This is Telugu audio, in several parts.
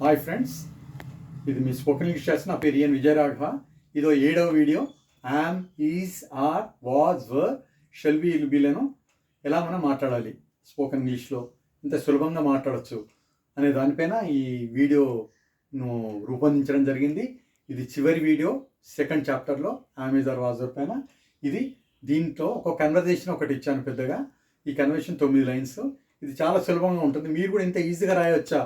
హాయ్ ఫ్రెండ్స్, ఇది మీ స్పోకెన్ ఇంగ్లీష్ క్లాస్. నా పేరు ఈఎన్ విజయరాఘవ. ఇదో 7వ వీడియో. Am, is, are, was, were, shall be, will బీలను ఎలా మనం మాట్లాడాలి స్పోకెన్ ఇంగ్లీష్లో, ఇంత సులభంగా మాట్లాడచ్చు అనే దానిపైన ఈ వీడియోను రూపొందించడం జరిగింది. ఇది చివరి వీడియో, సెకండ్ చాప్టర్లో యామ్, ఈజ్, ఆర్, వాజ్, వర్ పైన. దీంట్లో ఒక కన్వర్జేషన్ ఒకటి ఇచ్చాను పెద్దగా. ఈ కన్వర్జేషన్ 9 లైన్స్. ఇది చాలా సులభంగా ఉంటుంది. మీరు కూడా ఇంత ఈజీగా రాయొచ్చా,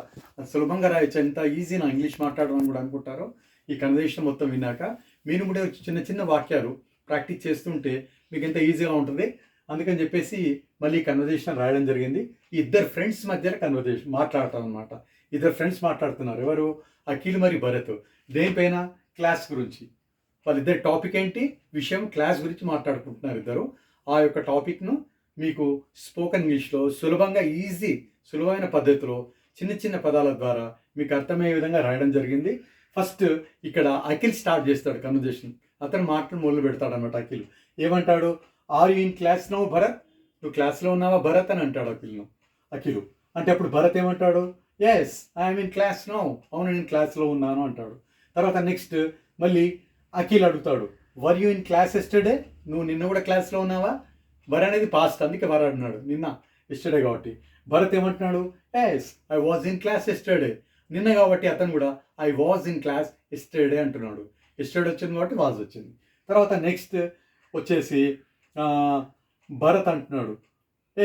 సులభంగా రాయొచ్చా, ఇంత ఈజీ నా ఇంగ్లీష్ మాట్లాడడం అని కూడా అనుకుంటారు. ఈ కన్వర్జేషన్ మొత్తం విన్నాక మీరు కూడా చిన్న చిన్న వాక్యాలు ప్రాక్టీస్ చేస్తుంటే మీకు ఎంత ఈజీగా ఉంటుంది. అందుకని చెప్పేసి మళ్ళీ కన్వర్జేషన్ రాయడం జరిగింది. ఇద్దరు ఫ్రెండ్స్ మధ్యలో కన్వర్జేషన్ మాట్లాడతాం అనమాట. ఇద్దరు ఫ్రెండ్స్ మాట్లాడుతున్నారు. ఎవరు? అఖిల్ మరి భరత్. దేనిపైన? క్లాస్ గురించి. వాళ్ళిద్దరు టాపిక్ ఏంటి? విషయం క్లాస్ గురించి మాట్లాడుకుంటున్నారు ఇద్దరు. ఆ యొక్క టాపిక్ను మీకు స్పోకెన్ ఇంగ్లీష్లో సులభంగా సులభమైన పద్ధతిలో చిన్న చిన్న పదాల ద్వారా మీకు అర్థమయ్యే విధంగా రాయడం జరిగింది. ఫస్ట్ ఇక్కడ అఖిల్ స్టార్ట్ చేస్తాడు కన్వర్జేషన్. అతను మాటలు మొదలు పెడతాడు అనమాట. అఖిల్ ఏమంటాడు? Are you in class now Bharat? నువ్వు క్లాస్లో ఉన్నావా భరత్ అని అంటాడు అఖిల్. అంటే అప్పుడు భరత్ ఏమంటాడు? Yes, I'm in class now. అవును, నేను క్లాస్లో ఉన్నాను అంటాడు. తర్వాత నెక్స్ట్ మళ్ళీ అఖిల్ అడుగుతాడు, were you in class yesterday? నువ్వు నిన్న కూడా క్లాస్లో ఉన్నావా? వర్ అనేది పాస్ట్, అందుకే వర్ అన్నాడు, నిన్న ఎస్టర్డే కాబట్టి. భరత్ ఏమంటున్నాడు? Yes, I was in class yesterday. నిన్న కాబట్టి అతను కూడా I was in class yesterday అంటున్నాడు. ఎస్టర్డే వచ్చింది కాబట్టి వాజ్ వచ్చింది. తర్వాత నెక్స్ట్ వచ్చేసి భరత్ అంటున్నాడు,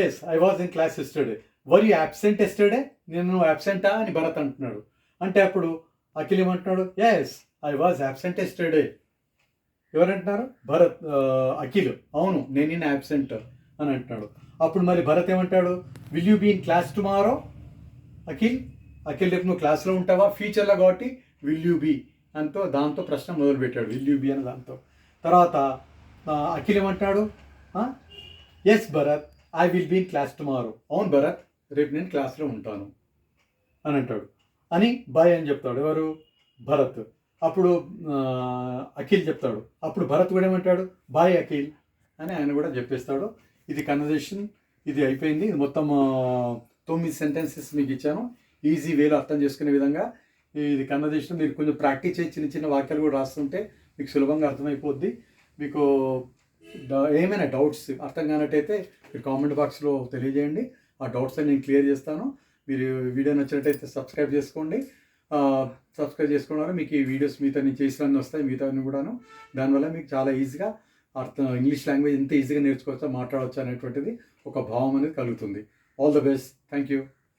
yes, I was in class yesterday. Were you absent yesterday? నేను అబ్సెంటా అని భరత్ అంటున్నాడు. అంటే అప్పుడు అఖిల్ ఏమంటున్నాడు? Yes, I was absent yesterday. ఎవరంటున్నారు? అఖిల్. అవును, నేను నిన్న యాబ్సెంట్ అని అంటున్నాడు. అప్పుడు మరి భరత్ ఏమంటాడు? Will you be in class tomorrow? Akhil రేపు నువ్వు క్లాస్లో ఉంటావా? ఫ్యూచర్లో కాబట్టి విల్ యూ బీ దాంతో ప్రశ్న మొదలుపెట్టాడు, విల్ యూ బీ అని దాంతో. తర్వాత అఖిల్ ఏమంటాడు? Yes Bharat, I will be in class tomorrow. అవును భరత్, రేపు నేను క్లాస్లో ఉంటాను అని అంటాడు. అని బాయ్ అని చెప్తాడు. ఎవరు? భరత్. అప్పుడు అఖిల్ చెప్తాడు. అప్పుడు భరత్ కూడా ఏమంటాడు? బాయ్ అఖిల్ అని ఆయన కూడా చెప్పేస్తాడు. ఇది కన్వర్జేషన్. ఇది అయిపోయింది. ఇది మొత్తం 9 సెంటెన్సెస్ మీకు ఇచ్చాను, ఈజీ వేలో అర్థం చేసుకునే విధంగా. ఇది కన్వర్జేషన్. మీరు కొంచెం ప్రాక్టీస్ చేసి చిన్న చిన్న వాక్యాలు కూడా రాస్తుంటే మీకు సులభంగా అర్థమైపోద్ది. మీకు ఏమైనా డౌట్స్ అర్థం కానట్టయితే మీరు కామెంట్ బాక్స్లో తెలియజేయండి. ఆ డౌట్స్ అని నేను క్లియర్ చేస్తాను. మీరు వీడియో నచ్చినట్టయితే సబ్స్క్రైబ్ చేసుకోండి. సబ్స్క్రైబ్ చేసుకోవడం వల్ల మీకు ఈ వీడియోస్ మిగతా నేను చేసినవన్నీ వస్తాయి, మిగతావన్నీ కూడాను. దానివల్ల మీకు చాలా ఈజీగా ఇంగ్లీష్ లాంగ్వేజ్ ఎంత ఈజీగా నేర్చుకోవచ్చా, మాట్లాడవచ్చు అనేటువంటిది ఒక భావం అనేది కలుగుతుంది. All the best. Thank you.